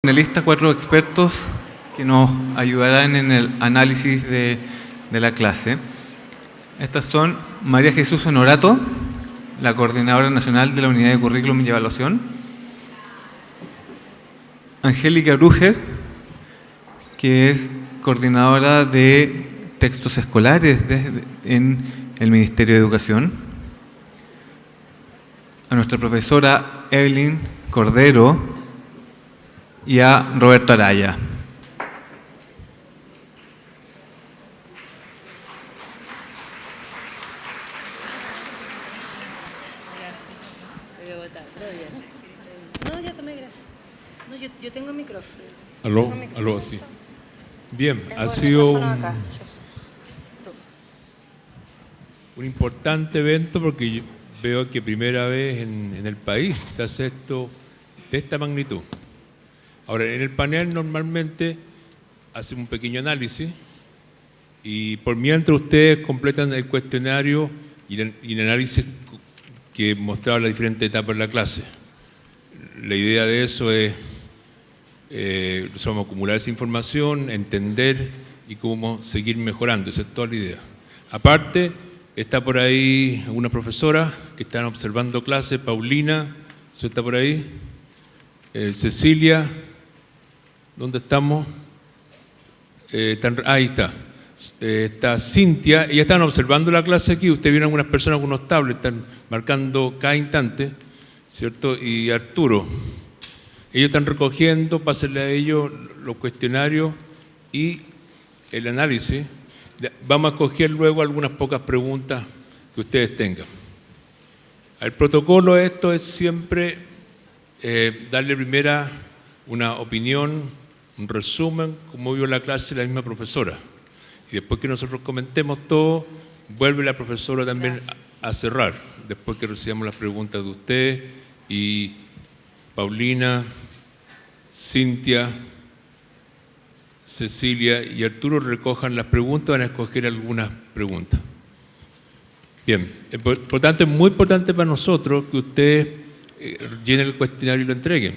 Panelistas, 4 expertos que nos ayudarán en el análisis de la clase. Estas son María Jesús Honorato, la Coordinadora Nacional de la Unidad de Currículum y Evaluación; Angélica Brügger, que es Coordinadora de Textos Escolares en el Ministerio de Educación; a nuestra profesora Evelyn Cordero y a Roberto Araya. No, ya tomé, gracias. No, yo tengo micrófono. Aló, sí. Bien, ha sido un importante evento porque yo veo que primera vez en el país se hace esto de esta magnitud. Ahora, en el panel normalmente hacemos un pequeño análisis y por mientras ustedes completan el cuestionario y el análisis que mostraba las diferentes etapas de la clase. La idea de eso es vamos a acumular esa información, entender y cómo seguir mejorando. Esa es toda la idea. Aparte, está por ahí una profesora que están observando clases, Paulina, ¿eso está por ahí? Cecilia, ¿dónde estamos? Ahí está. Está Cintia, ellas están observando la clase aquí. Ustedes vieron algunas personas con unos tablets, están marcando cada instante, ¿cierto? Y Arturo. Ellos están recogiendo, pásenle a ellos los cuestionarios y el análisis. Vamos a coger luego algunas pocas preguntas que ustedes tengan. El protocolo de esto es siempre darle primero una opinión, un resumen, cómo vio la clase la misma profesora. Y después que nosotros comentemos todo, vuelve la profesora también a cerrar, después que recibamos las preguntas de ustedes y Paulina, Cintia, Cecilia y Arturo recojan las preguntas, van a escoger algunas preguntas. Bien, por tanto es muy importante para nosotros que ustedes llenen el cuestionario y lo entreguen.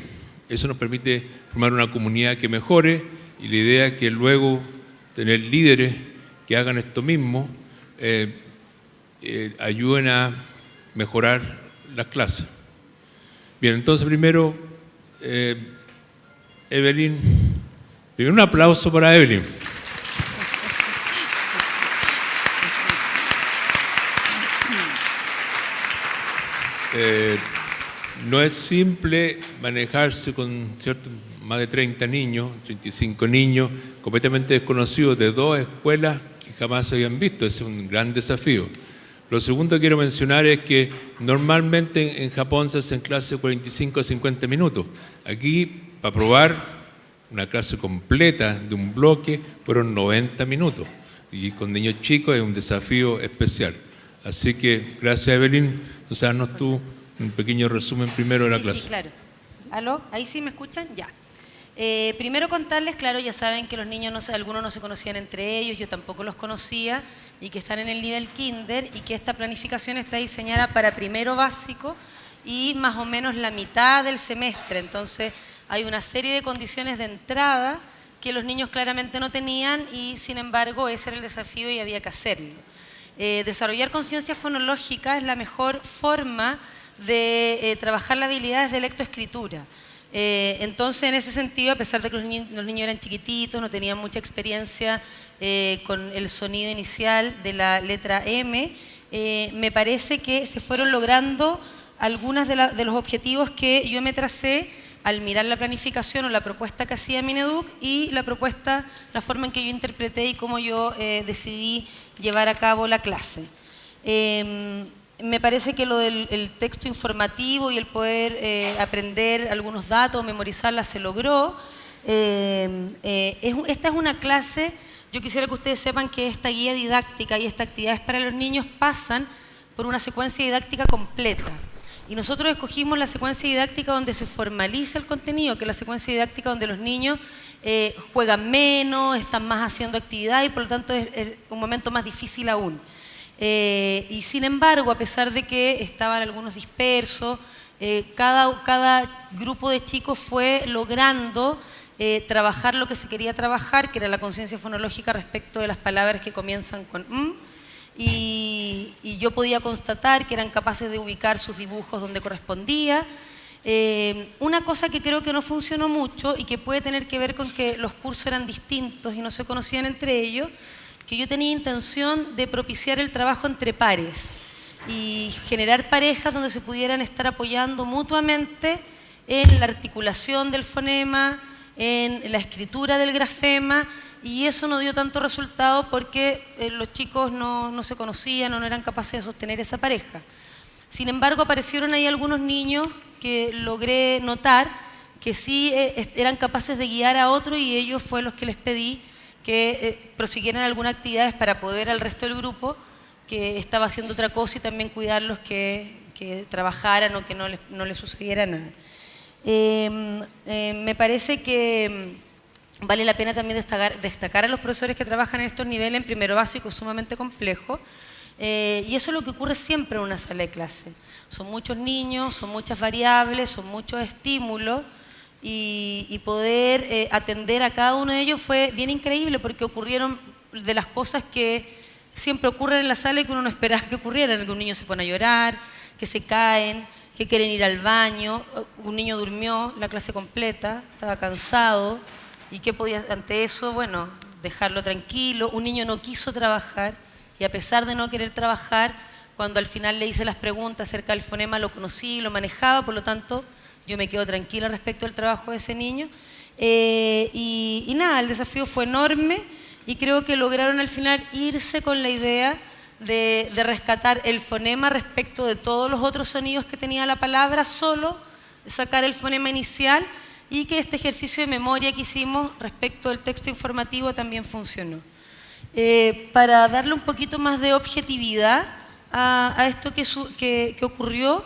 Eso nos permite formar una comunidad que mejore y la idea es que luego tener líderes que hagan esto mismo, ayuden a mejorar las clases. Bien, entonces primero, Evelyn, primero un aplauso para Evelyn. No es simple manejarse con más de 30 niños, 35 niños, completamente desconocidos de 2 escuelas que jamás se habían visto. Ese es un gran desafío. Lo segundo que quiero mencionar es que normalmente en Japón se hacen clases de 45 a 50 minutos. Aquí, para probar una clase completa de un bloque, fueron 90 minutos. Y con niños chicos es un desafío especial. Así que, gracias Evelyn, haznos tú un pequeño resumen primero de la clase. Sí, claro. ¿Aló? ¿Ahí sí me escuchan? Ya. Primero contarles, claro, ya saben que los niños, algunos no se conocían entre ellos, yo tampoco los conocía, y que están en el nivel kinder y que esta planificación está diseñada para primero básico y más o menos la mitad del semestre. Entonces hay una serie de condiciones de entrada que los niños claramente no tenían y sin embargo ese era el desafío y había que hacerlo. Desarrollar conciencia fonológica es la mejor forma de trabajar las habilidades de lectoescritura. Entonces, en ese sentido, a pesar de que los niños eran chiquititos, no tenían mucha experiencia con el sonido inicial de la letra M, me parece que se fueron logrando algunos de los objetivos que yo me tracé al mirar la planificación o la propuesta que hacía Mineduc y la forma en que yo interpreté y cómo yo decidí llevar a cabo la clase. Me parece que lo del texto informativo y el poder aprender algunos datos, memorizarlas, se logró. Esta es una clase, yo quisiera que ustedes sepan que esta guía didáctica y estas actividades para los niños pasan por una secuencia didáctica completa. Y nosotros escogimos la secuencia didáctica donde se formaliza el contenido, que es la secuencia didáctica donde los niños juegan menos, están más haciendo actividad y por lo tanto es un momento más difícil aún. Y sin embargo, a pesar de que estaban algunos dispersos, Cada grupo de chicos fue logrando trabajar lo que se quería trabajar, que era la conciencia fonológica respecto de las palabras que comienzan con y yo podía constatar que eran capaces de ubicar sus dibujos donde correspondía. Una cosa que creo que no funcionó mucho y que puede tener que ver con que los cursos eran distintos y no se conocían entre ellos, que yo tenía intención de propiciar el trabajo entre pares y generar parejas donde se pudieran estar apoyando mutuamente en la articulación del fonema, en la escritura del grafema, y eso no dio tanto resultado porque los chicos no se conocían o no eran capaces de sostener esa pareja. Sin embargo, aparecieron ahí algunos niños que logré notar que sí eran capaces de guiar a otros, y ellos fue los que les pedí que prosiguieran algunas actividades para poder al resto del grupo que estaba haciendo otra cosa y también cuidarlos que trabajaran o que no les sucediera nada. Me parece que vale la pena también destacar a los profesores que trabajan en estos niveles en primero básico sumamente complejos, y eso es lo que ocurre siempre en una sala de clase. Son muchos niños, son muchas variables, son muchos estímulos, y poder atender a cada uno de ellos fue bien increíble porque ocurrieron de las cosas que siempre ocurren en la sala y que uno no esperaba que ocurrieran, que un niño se pone a llorar, que se caen, que quieren ir al baño, un niño durmió la clase completa, estaba cansado, y qué podía ante eso, bueno, dejarlo tranquilo. Un niño no quiso trabajar y a pesar de no querer trabajar, cuando al final le hice las preguntas acerca del fonema lo conocí, lo manejaba, por lo tanto yo me quedo tranquila respecto al trabajo de ese niño. Y nada, el desafío fue enorme y creo que lograron al final irse con la idea de rescatar el fonema respecto de todos los otros sonidos que tenía la palabra, solo sacar el fonema inicial, y que este ejercicio de memoria que hicimos respecto del texto informativo también funcionó. Para darle un poquito más de objetividad a esto que ocurrió,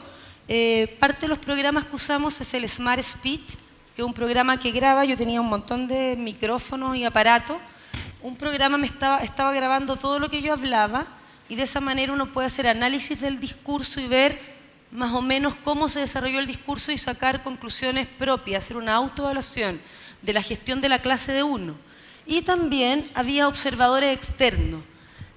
parte de los programas que usamos es el Smart Speech, que es un programa que graba. Yo tenía un montón de micrófonos y aparatos. Un programa estaba grabando todo lo que yo hablaba, y de esa manera uno puede hacer análisis del discurso y ver más o menos cómo se desarrolló el discurso y sacar conclusiones propias, hacer una autoevaluación de la gestión de la clase de uno. Y también había observadores externos.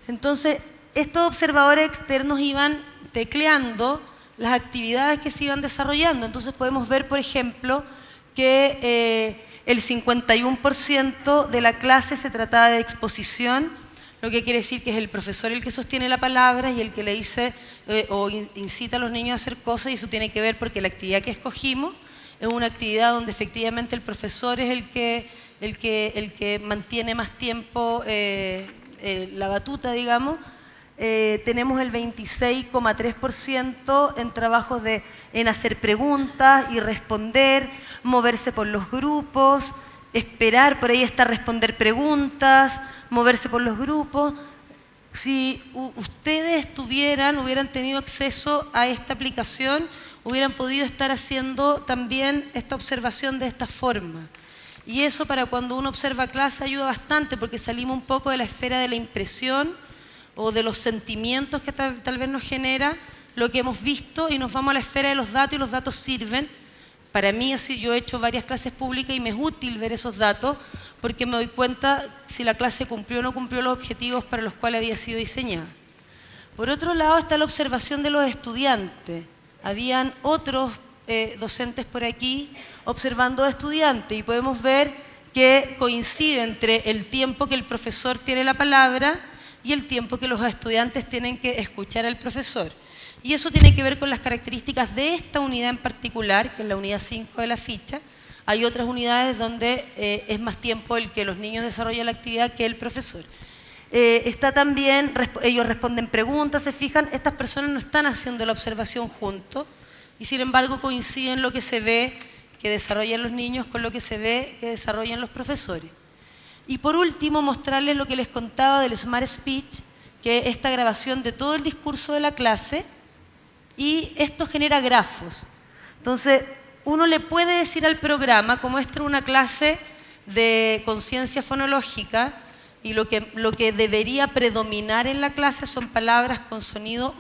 Entonces, estos observadores externos iban tecleando las actividades que se iban desarrollando. Entonces podemos ver, por ejemplo, que el 51% de la clase se trataba de exposición, lo que quiere decir que es el profesor el que sostiene la palabra y el que le dice o incita a los niños a hacer cosas, y eso tiene que ver porque la actividad que escogimos es una actividad donde efectivamente el profesor es el que mantiene más tiempo la batuta, digamos. Tenemos el 26,3% en trabajos en hacer preguntas y responder, moverse por los grupos, esperar, por ahí está responder preguntas, moverse por los grupos. Si ustedes hubieran tenido acceso a esta aplicación, hubieran podido estar haciendo también esta observación de esta forma. Y eso, para cuando uno observa clase, ayuda bastante porque salimos un poco de la esfera de la impresión o de los sentimientos que tal vez nos genera lo que hemos visto, y nos vamos a la esfera de los datos, y los datos sirven. Para mí, así, yo he hecho varias clases públicas y me es útil ver esos datos porque me doy cuenta si la clase cumplió o no cumplió los objetivos para los cuales había sido diseñada. Por otro lado está la observación de los estudiantes. Habían otros docentes por aquí observando a estudiantes, y podemos ver que coincide entre el tiempo que el profesor tiene la palabra y el tiempo que los estudiantes tienen que escuchar al profesor. Y eso tiene que ver con las características de esta unidad en particular, que es la unidad 5 de la ficha. Hay otras unidades donde es más tiempo el que los niños desarrollan la actividad que el profesor. Está también, ellos responden preguntas, se fijan, estas personas no están haciendo la observación juntos, y sin embargo coinciden lo que se ve que desarrollan los niños con lo que se ve que desarrollan los profesores. Y por último, mostrarles lo que les contaba del Smart Speech, que es esta grabación de todo el discurso de la clase, y esto genera grafos. Entonces, uno le puede decir al programa, como esta es una clase de conciencia fonológica, y lo que debería predominar en la clase son palabras con sonido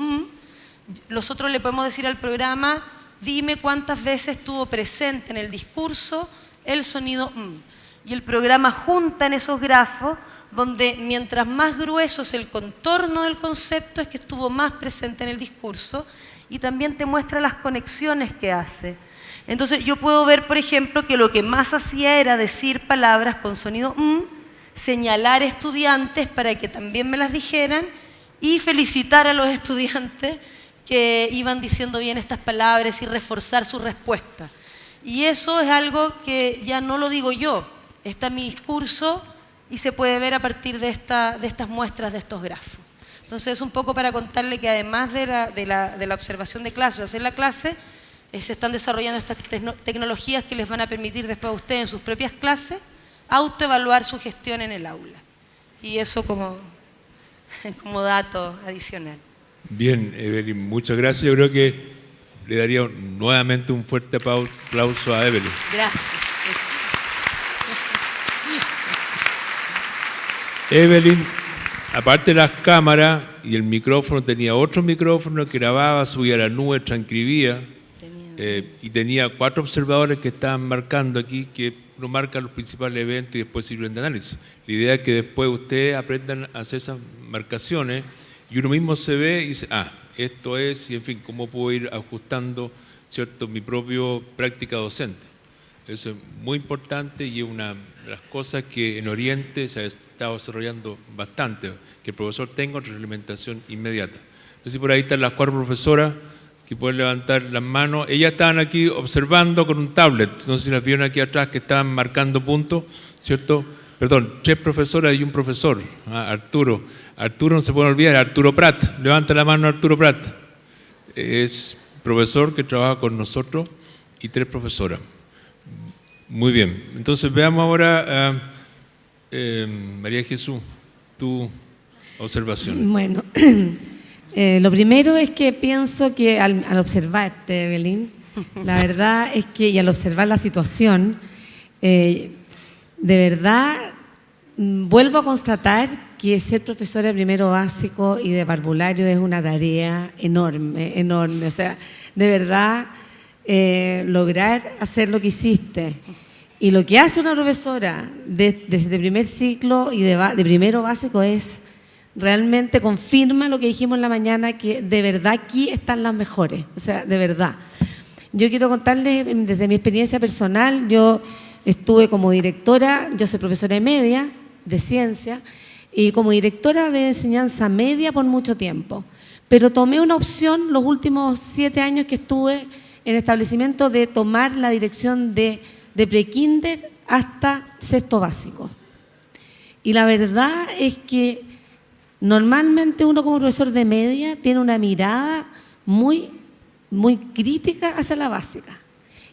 nosotros le podemos decir al programa, dime cuántas veces estuvo presente en el discurso el sonido Y el programa junta en esos grafos donde mientras más grueso es el contorno del concepto es que estuvo más presente en el discurso, y también te muestra las conexiones que hace. Entonces yo puedo ver, por ejemplo, que lo que más hacía era decir palabras con sonido señalar estudiantes para que también me las dijeran y felicitar a los estudiantes que iban diciendo bien estas palabras y reforzar su respuesta. Y eso es algo que ya no lo digo yo, está en mi discurso y se puede ver a partir de estas muestras, de estos grafos. Entonces es un poco para contarle que además de la observación de clase, o hacer la clase, se están desarrollando estas tecnologías que les van a permitir después a ustedes en sus propias clases autoevaluar su gestión en el aula. Y eso como dato adicional. Bien, Evelyn, muchas gracias. Yo creo que le daría nuevamente un fuerte aplauso a Evelyn. Gracias. Evelyn, aparte de las cámaras y el micrófono, tenía otro micrófono que grababa, subía a la nube, transcribía, y tenía 4 observadores que estaban marcando aquí, que uno marca los principales eventos y después sirven de análisis. La idea es que después ustedes aprendan a hacer esas marcaciones y uno mismo se ve y dice, esto es, y en fin, cómo puedo ir ajustando, ¿cierto?, mi propia práctica docente. Eso es muy importante y es una de las cosas que en Oriente se ha estado desarrollando bastante, que el profesor tenga retroalimentación inmediata. Entonces por ahí están las 4 profesoras que pueden levantar las manos. Ellas estaban aquí observando con un tablet, no sé si las vieron aquí atrás, que estaban marcando puntos, ¿cierto? Perdón, 3 profesoras y un profesor, Arturo. Arturo no se puede olvidar, Arturo Prat. Levanta la mano Arturo Prat. Es profesor que trabaja con nosotros y 3 profesoras. Muy bien. Entonces veamos ahora, María Jesús, tu observación. Bueno, lo primero es que pienso que al observarte, Evelyn, la verdad es que, y al observar la situación, de verdad vuelvo a constatar que ser profesora de primero básico y de parvulario es una tarea enorme, enorme. O sea, de verdad, lograr hacer lo que hiciste y lo que hace una profesora desde primer ciclo y de primero básico es realmente confirma lo que dijimos en la mañana, que de verdad aquí están las mejores. O sea, de verdad. Yo quiero contarles desde mi experiencia personal. Yo estuve como directora, yo soy profesora de media, de ciencia, y como directora de enseñanza media por mucho tiempo. Pero tomé una opción los últimos 7 años que estuve en establecimiento de tomar la dirección de prekinder hasta sexto básico. Y la verdad es que normalmente uno como profesor de media tiene una mirada muy, muy crítica hacia la básica.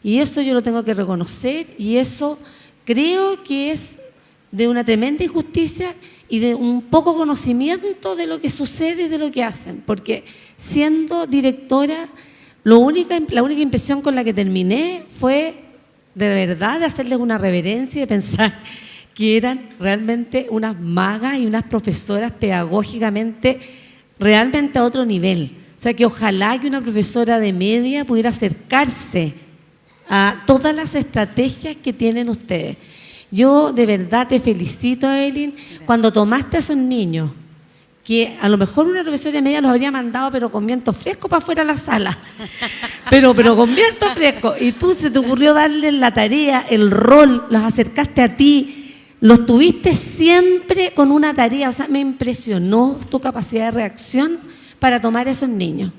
Y eso yo lo tengo que reconocer y eso creo que es de una tremenda injusticia y de un poco conocimiento de lo que sucede y de lo que hacen. Porque siendo directora, la única impresión con la que terminé fue de verdad de hacerles una reverencia y de pensar que eran realmente unas magas y unas profesoras pedagógicamente realmente a otro nivel. O sea, que ojalá que una profesora de media pudiera acercarse a todas las estrategias que tienen ustedes. Yo de verdad te felicito, Evelyn, cuando tomaste a esos niños, que a lo mejor una profesora de media los habría mandado pero con viento fresco para afuera de la sala, pero con viento fresco, y tú se te ocurrió darles la tarea, el rol, los acercaste a ti, los tuviste siempre con una tarea. O sea, me impresionó tu capacidad de reacción para tomar a esos niños.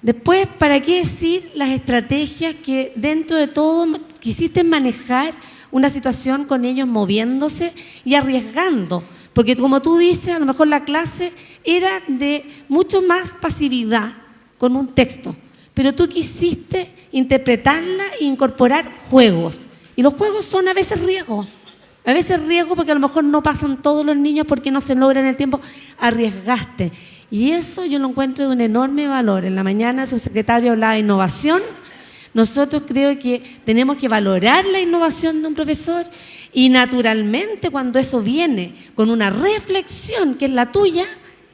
Después, ¿para qué decir las estrategias que dentro de todo quisiste manejar una situación con ellos moviéndose y arriesgando? Porque como tú dices, a lo mejor la clase era de mucho más pasividad con un texto, pero tú quisiste interpretarla e incorporar juegos. Y los juegos son a veces riesgo. A veces riesgo porque a lo mejor no pasan todos los niños porque no se logra en el tiempo. Arriesgaste. Y eso yo lo encuentro de un enorme valor. En la mañana su secretario hablaba de innovación. Nosotros creo que tenemos que valorar la innovación de un profesor y naturalmente cuando eso viene con una reflexión que es la tuya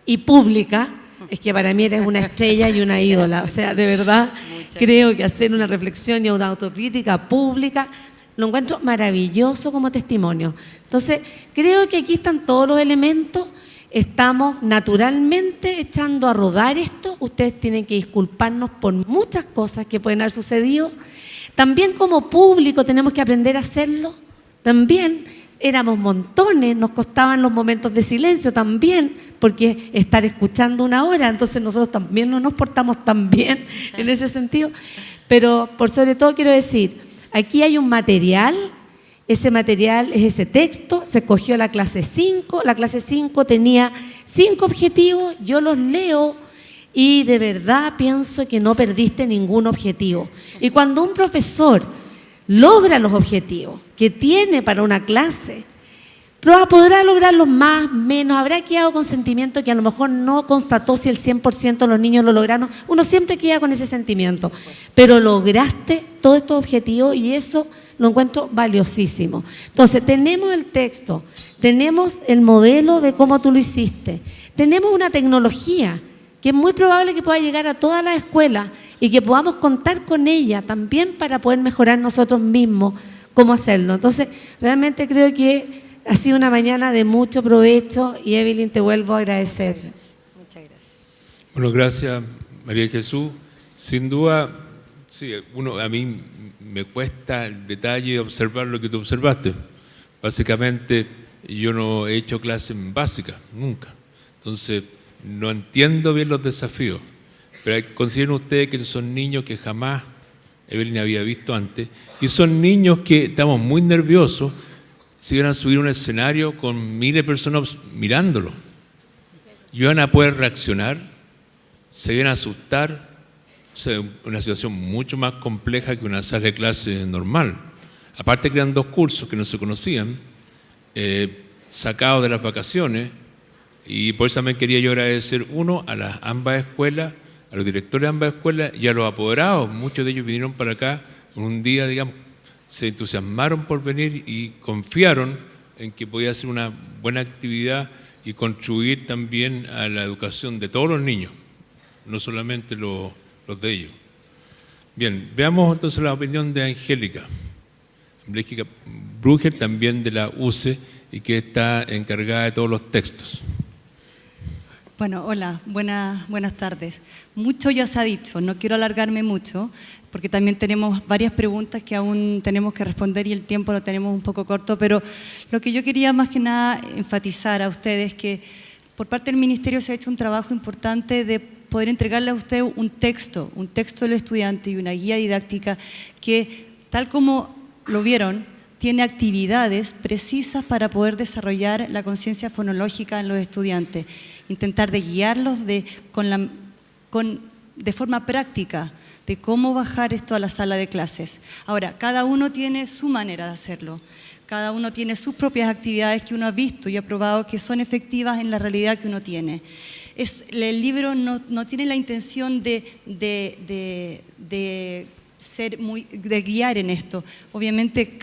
y pública, es que para mí eres una estrella y una ídola. O sea, de verdad, Creo que hacer una reflexión y una autocrítica pública lo encuentro maravilloso como testimonio. Entonces, creo que aquí están todos los elementos. Estamos naturalmente echando a rodar esto. Ustedes tienen que disculparnos por muchas cosas que pueden haber sucedido. También como público tenemos que aprender a hacerlo. También éramos montones, nos costaban los momentos de silencio también, porque estar escuchando una hora, entonces nosotros también no nos portamos tan bien en ese sentido. Pero por sobre todo quiero decir, aquí hay un material. Ese material es ese texto, se cogió la clase 5, la clase 5 tenía 5 objetivos, yo los leo y de verdad pienso que no perdiste ningún objetivo. Y cuando un profesor logra los objetivos que tiene para una clase, podrá lograrlos más, menos, habrá quedado con sentimiento que a lo mejor no constató si el 100% de los niños lo lograron. Uno siempre queda con ese sentimiento, pero lograste todos estos objetivos y eso lo encuentro valiosísimo. Entonces, tenemos el texto, tenemos el modelo de cómo tú lo hiciste, tenemos una tecnología que es muy probable que pueda llegar a todas las escuelas y que podamos contar con ella también para poder mejorar nosotros mismos cómo hacerlo. Entonces, realmente creo que ha sido una mañana de mucho provecho y Evelyn, te vuelvo a agradecer. Muchas gracias. Bueno, gracias María Jesús. Sin duda, sí, a mí me cuesta el detalle de observar lo que tú observaste. Básicamente, yo no he hecho clases básicas, nunca. Entonces, no entiendo bien los desafíos. Pero consideren ustedes que son niños que jamás Evelyn había visto antes. Y son niños que estamos muy nerviosos si van a subir a un escenario con miles de personas mirándolo. Y van a poder reaccionar, se van a asustar. O sea, una situación mucho más compleja que una sala de clase normal. Aparte crean 2 cursos que no se conocían, sacados de las vacaciones, y por eso también quería yo agradecer, uno, a las ambas escuelas, a los directores de ambas escuelas y a los apoderados. Muchos de ellos vinieron para acá en un día, digamos, se entusiasmaron por venir y confiaron en que podía ser una buena actividad y contribuir también a la educación de todos los niños, no solamente los de ellos. Bien, veamos entonces la opinión de Angélica Brugger, también de la UCE, y que está encargada de todos los textos. Bueno, hola, buenas tardes. Mucho ya se ha dicho, no quiero alargarme mucho, porque también tenemos varias preguntas que aún tenemos que responder y el tiempo lo tenemos un poco corto, pero lo que yo quería más que nada enfatizar a ustedes que por parte del Ministerio se ha hecho un trabajo importante de poder entregarle a usted un texto del estudiante y una guía didáctica que, tal como lo vieron, tiene actividades precisas para poder desarrollar la conciencia fonológica en los estudiantes, intentar de guiarlos de forma práctica de cómo bajar esto a la sala de clases. Ahora, cada uno tiene su manera de hacerlo, cada uno tiene sus propias actividades que uno ha visto y ha probado que son efectivas en la realidad que uno tiene. El libro no tiene la intención de guiar en esto. Obviamente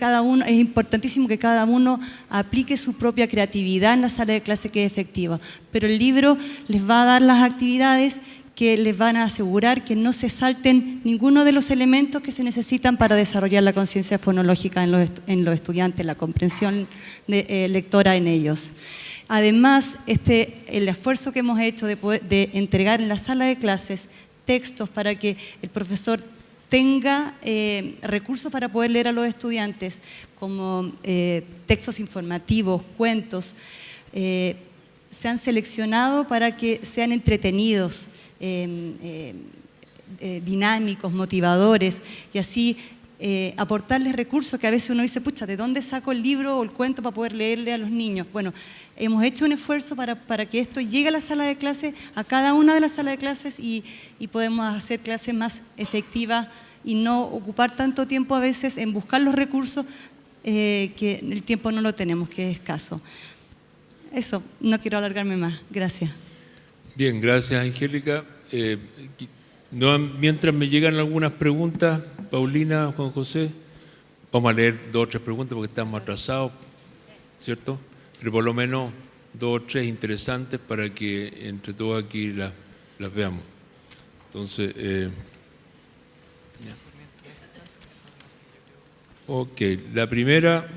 es importantísimo que cada uno aplique su propia creatividad en la sala de clase que es efectiva, pero el libro les va a dar las actividades que les van a asegurar que no se salten ninguno de los elementos que se necesitan para desarrollar la conciencia fonológica en los estudiantes, la comprensión lectora en ellos. Además, el esfuerzo que hemos hecho de entregar en la sala de clases textos para que el profesor tenga recursos para poder leer a los estudiantes, como textos informativos, cuentos, se han seleccionado para que sean entretenidos, dinámicos, motivadores, y así aportarles recursos que a veces uno dice, pucha, ¿de dónde saco el libro o el cuento para poder leerle a los niños? Bueno, hemos hecho un esfuerzo para que esto llegue a la sala de clases, a cada una de las salas de clases, y podemos hacer clases más efectivas y no ocupar tanto tiempo a veces en buscar los recursos que el tiempo no lo tenemos, que es escaso. Eso, no quiero alargarme más. Gracias. Bien, gracias Angélica. Mientras me llegan algunas preguntas, Paulina, Juan José, vamos a leer 2 o 3 preguntas porque estamos atrasados, ¿cierto? Pero por lo menos 2 o 3 interesantes para que entre todos aquí las veamos. Entonces, Ok, la primera,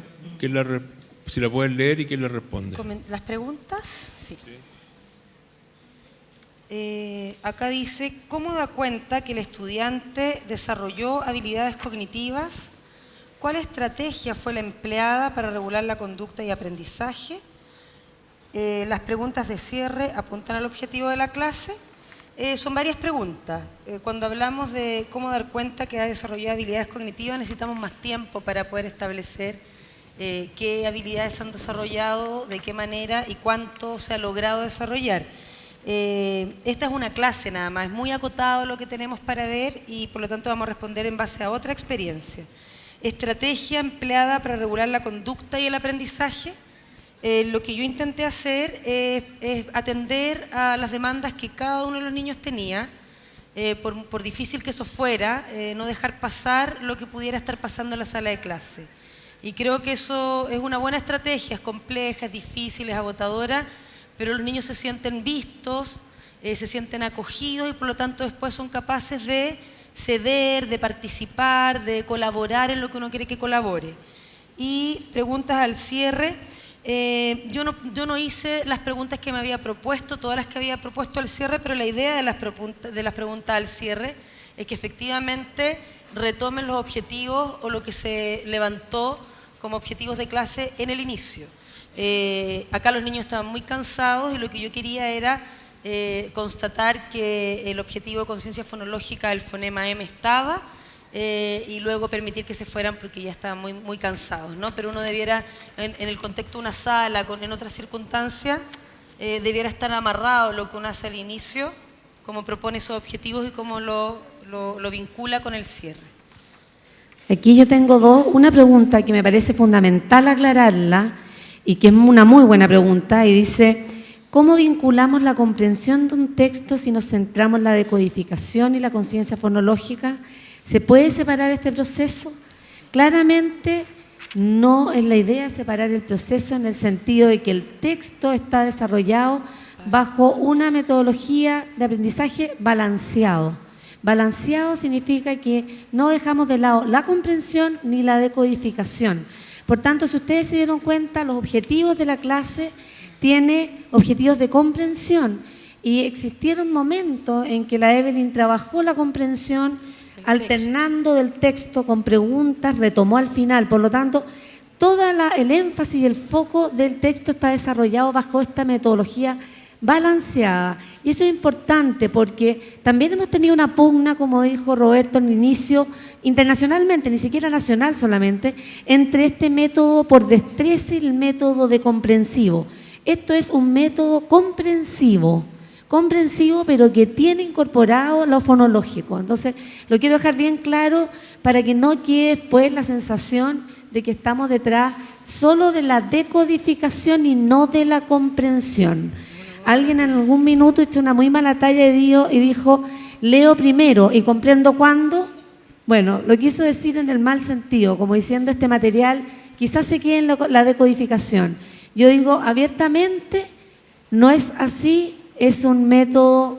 si la pueden leer y quién la responde. ¿Las preguntas? Sí. Acá dice, ¿cómo da cuenta que el estudiante desarrolló habilidades cognitivas? ¿Cuál estrategia fue la empleada para regular la conducta y aprendizaje? Las preguntas de cierre apuntan al objetivo de la clase. Son varias preguntas. Cuando hablamos de cómo dar cuenta que ha desarrollado habilidades cognitivas, necesitamos más tiempo para poder establecer qué habilidades se han desarrollado, de qué manera y cuánto se ha logrado desarrollar. Esta es una clase nada más, es muy acotado lo que tenemos para ver y por lo tanto vamos a responder en base a otra experiencia. Estrategia empleada para regular la conducta y el aprendizaje. Lo que yo intenté hacer es atender a las demandas que cada uno de los niños tenía, por difícil que eso fuera, no dejar pasar lo que pudiera estar pasando en la sala de clase. Y creo que eso es una buena estrategia, es compleja, es difícil, es agotadora, pero los niños se sienten vistos, se sienten acogidos y por lo tanto después son capaces de ceder, de participar, de colaborar en lo que uno quiere que colabore. Y preguntas al cierre. Yo no hice las preguntas que me había propuesto, todas las que había propuesto al cierre, pero la idea de las preguntas al cierre es que efectivamente retomen los objetivos o lo que se levantó como objetivos de clase en el inicio. Acá los niños estaban muy cansados y lo que yo quería era constatar que el objetivo de conciencia fonológica del fonema M estaba y luego permitir que se fueran porque ya estaban muy cansados, ¿no? Pero uno debiera, en el contexto de una sala, en otras circunstancias, debiera estar amarrado lo que uno hace al inicio, cómo propone esos objetivos y cómo lo vincula con el cierre. Aquí yo tengo una pregunta que me parece fundamental aclararla y que es una muy buena pregunta y dice, ¿cómo vinculamos la comprensión de un texto si nos centramos en la decodificación y la conciencia fonológica? ¿Se puede separar este proceso? Claramente no es la idea separar el proceso en el sentido de que el texto está desarrollado bajo una metodología de aprendizaje balanceado. Balanceado significa que no dejamos de lado la comprensión ni la decodificación. Por tanto, si ustedes se dieron cuenta, los objetivos de la clase tienen objetivos de comprensión y existieron momentos en que la Evelyn trabajó la comprensión alternando del texto con preguntas, retomó al final. Por lo tanto, todo el énfasis y el foco del texto está desarrollado bajo esta metodología balanceada. Y eso es importante porque también hemos tenido una pugna, como dijo Roberto al inicio, internacionalmente, ni siquiera nacional solamente, entre este método por destreza y el método de comprensivo. Esto es un método comprensivo, pero que tiene incorporado lo fonológico. Entonces, lo quiero dejar bien claro para que no quede después la sensación de que estamos detrás solo de la decodificación y no de la comprensión. Alguien en algún minuto echó una muy mala talla y dijo, leo primero y comprendo cuándo. Bueno, lo quiso decir en el mal sentido, como diciendo este material quizás se quede en la decodificación. Yo digo abiertamente, no es así. Es un método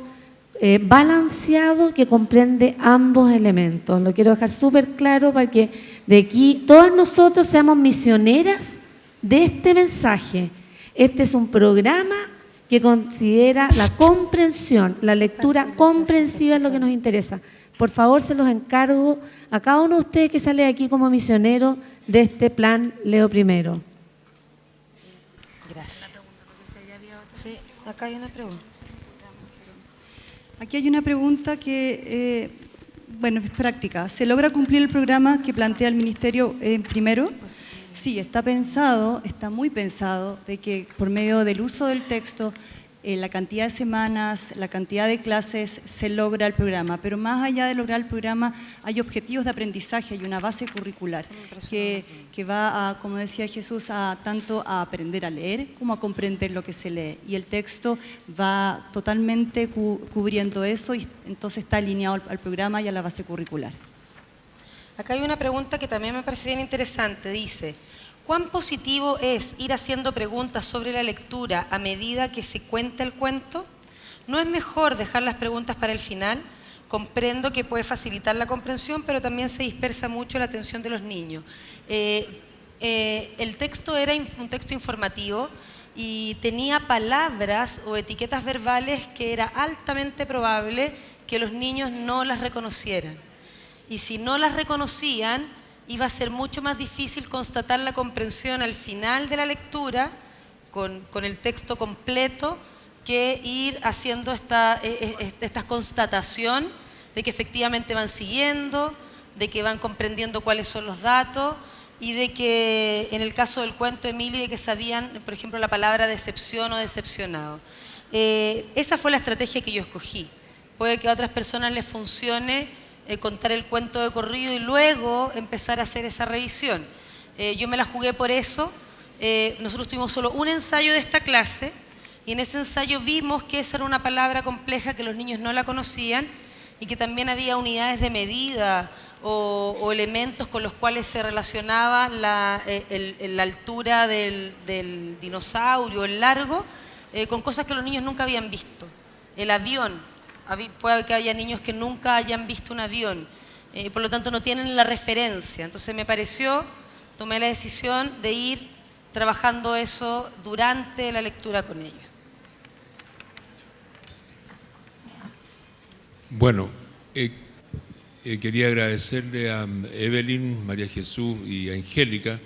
balanceado que comprende ambos elementos. Lo quiero dejar súper claro para que de aquí todos nosotros seamos misioneras de este mensaje. Este es un programa que considera la comprensión, la lectura comprensiva es lo que nos interesa. Por favor, se los encargo a cada uno de ustedes que sale aquí como misionero de este plan Leo Primero. Gracias. Sí, acá hay una pregunta. Aquí hay una pregunta que, es práctica. ¿Se logra cumplir el programa que plantea el Ministerio primero? Sí, está muy pensado, de que por medio del uso del texto, la cantidad de semanas, la cantidad de clases, se logra el programa. Pero más allá de lograr el programa, hay objetivos de aprendizaje, hay una base curricular que va, como decía Jesús, tanto a aprender a leer como a comprender lo que se lee. Y el texto va totalmente cubriendo eso y entonces está alineado al programa y a la base curricular. Acá hay una pregunta que también me parece bien interesante. Dice, ¿cuán positivo es ir haciendo preguntas sobre la lectura a medida que se cuenta el cuento? ¿No es mejor dejar las preguntas para el final? comprendo que puede facilitar la comprensión, pero también se dispersa mucho la atención de los niños. El texto era un texto informativo y tenía palabras o etiquetas verbales que era altamente probable que los niños no las reconocieran. Y si no las reconocían, iba a ser mucho más difícil constatar la comprensión al final de la lectura, con el texto completo, que ir haciendo esta constatación de que efectivamente van siguiendo, de que van comprendiendo cuáles son los datos y de que, en el caso del cuento de Emily, de que sabían, por ejemplo, la palabra decepción o decepcionado. Esa fue la estrategia que yo escogí. Puede que a otras personas les funcione contar el cuento de corrido y luego empezar a hacer esa revisión. Yo me la jugué por eso. Nosotros tuvimos solo un ensayo de esta clase y en ese ensayo vimos que esa era una palabra compleja que los niños no la conocían y que también había unidades de medida o elementos con los cuales se relacionaba la altura del dinosaurio, el largo, con cosas que los niños nunca habían visto. El avión, puede que haya niños que nunca hayan visto un avión, por lo tanto no tienen la referencia. Entonces tomé la decisión de ir trabajando eso durante la lectura con ellos. Bueno, quería agradecerle a Evelyn, María Jesús y a Angélica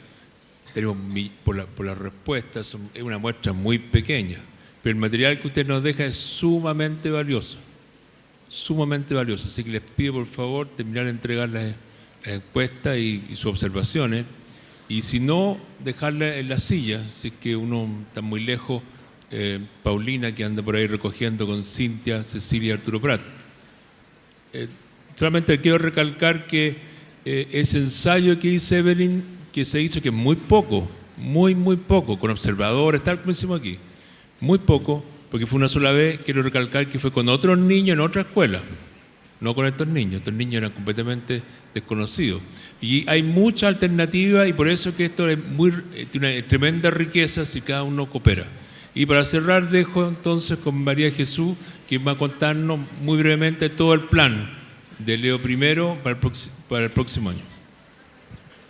por las respuestas. Es una muestra muy pequeña, pero el material que usted nos deja es sumamente valioso, así que les pido por favor terminar de entregar las encuestas y sus observaciones, y si no, dejarla en la silla, si es que uno está muy lejos, Paulina, que anda por ahí recogiendo con Cintia, Cecilia y Arturo Prat. Solamente quiero recalcar que ese ensayo que dice Evelyn, que se hizo, que es muy poco, muy poco, con observadores, tal como hicimos aquí, muy poco, porque fue una sola vez. Quiero recalcar que fue con otros niños en otra escuela, no con estos niños eran completamente desconocidos. Y hay mucha alternativa y por eso que esto tiene una tremenda riqueza si cada uno coopera. Y para cerrar dejo entonces con María Jesús, que va a contarnos muy brevemente todo el plan de Leo I para el próximo año.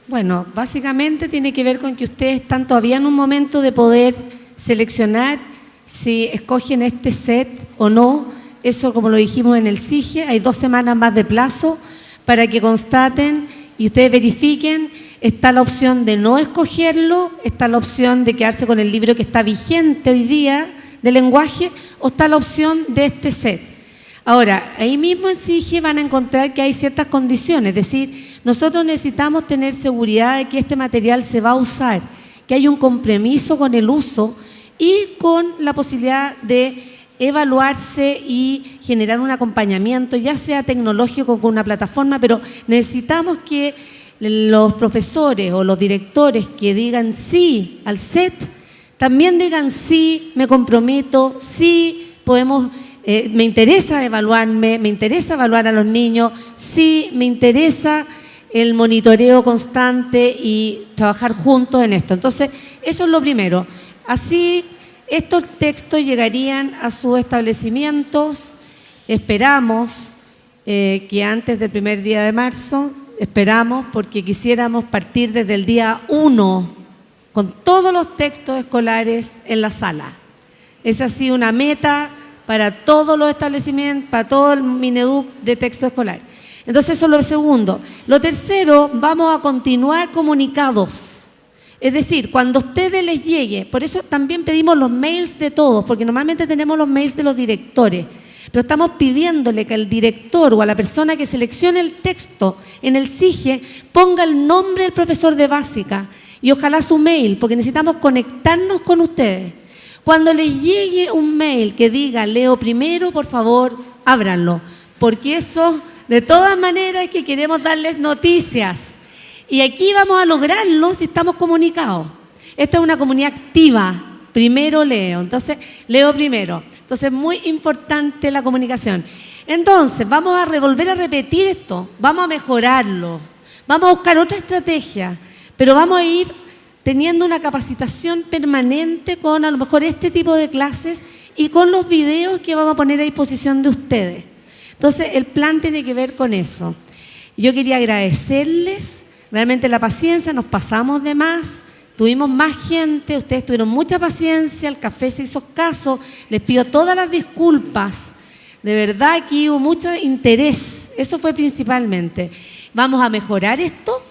Bueno, básicamente tiene que ver con que ustedes están todavía en un momento de poder seleccionar si escogen este set o no. Eso, como lo dijimos en el SIGE, hay 2 semanas más de plazo para que constaten y ustedes verifiquen. Está la opción de no escogerlo, está la opción de quedarse con el libro que está vigente hoy día de lenguaje, o está la opción de este set. Ahora, ahí mismo en SIGE van a encontrar que hay ciertas condiciones, es decir, nosotros necesitamos tener seguridad de que este material se va a usar, que hay un compromiso con el uso y con la posibilidad de evaluarse y generar un acompañamiento, ya sea tecnológico con una plataforma, pero necesitamos que los profesores o los directores que digan sí al set, también digan sí, me comprometo, sí, podemos, me interesa evaluarme, me interesa evaluar a los niños, sí, me interesa el monitoreo constante y trabajar juntos en esto. Entonces, eso es lo primero. Así, estos textos llegarían a sus establecimientos, esperamos que antes del primer día de marzo, esperamos porque quisiéramos partir desde el día 1 con todos los textos escolares en la sala. Es así una meta para todos los establecimientos, para todo el Mineduc de texto escolar. Entonces eso es lo segundo. Lo tercero, vamos a continuar comunicados. Es decir, cuando a ustedes les llegue, por eso también pedimos los mails de todos, porque normalmente tenemos los mails de los directores, pero estamos pidiéndole que el director o a la persona que seleccione el texto en el SIGE ponga el nombre del profesor de básica y ojalá su mail, porque necesitamos conectarnos con ustedes. Cuando les llegue un mail que diga Leo I, por favor, ábranlo, porque eso, de todas maneras, es que queremos darles noticias. Y aquí vamos a lograrlo si estamos comunicados. Esta es una comunidad activa. Primero Leo, entonces Leo primero. Entonces, muy importante la comunicación. Entonces, vamos a volver a repetir esto, vamos a mejorarlo, vamos a buscar otra estrategia, pero vamos a ir teniendo una capacitación permanente con a lo mejor este tipo de clases y con los videos que vamos a poner a disposición de ustedes. Entonces, el plan tiene que ver con eso. Yo quería agradecerles realmente la paciencia, nos pasamos de más, tuvimos más gente, ustedes tuvieron mucha paciencia, el café se hizo caso, les pido todas las disculpas. De verdad, aquí hubo mucho interés, eso fue principalmente. Vamos a mejorar esto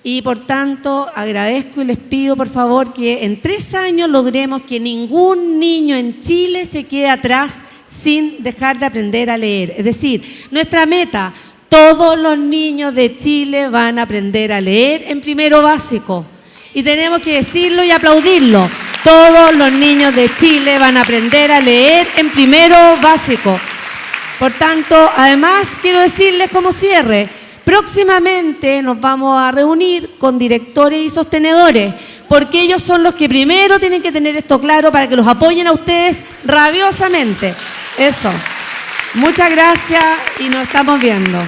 y por tanto agradezco y les pido por favor que en 3 años logremos que ningún niño en Chile se quede atrás sin dejar de aprender a leer. Es decir, nuestra meta, todos los niños de Chile van a aprender a leer en primero básico. Y tenemos que decirlo y aplaudirlo. Todos los niños de Chile van a aprender a leer en primero básico. Por tanto, además, quiero decirles como cierre, próximamente nos vamos a reunir con directores y sostenedores, porque ellos son los que primero tienen que tener esto claro para que los apoyen a ustedes rabiosamente. Eso. Muchas gracias y nos estamos viendo.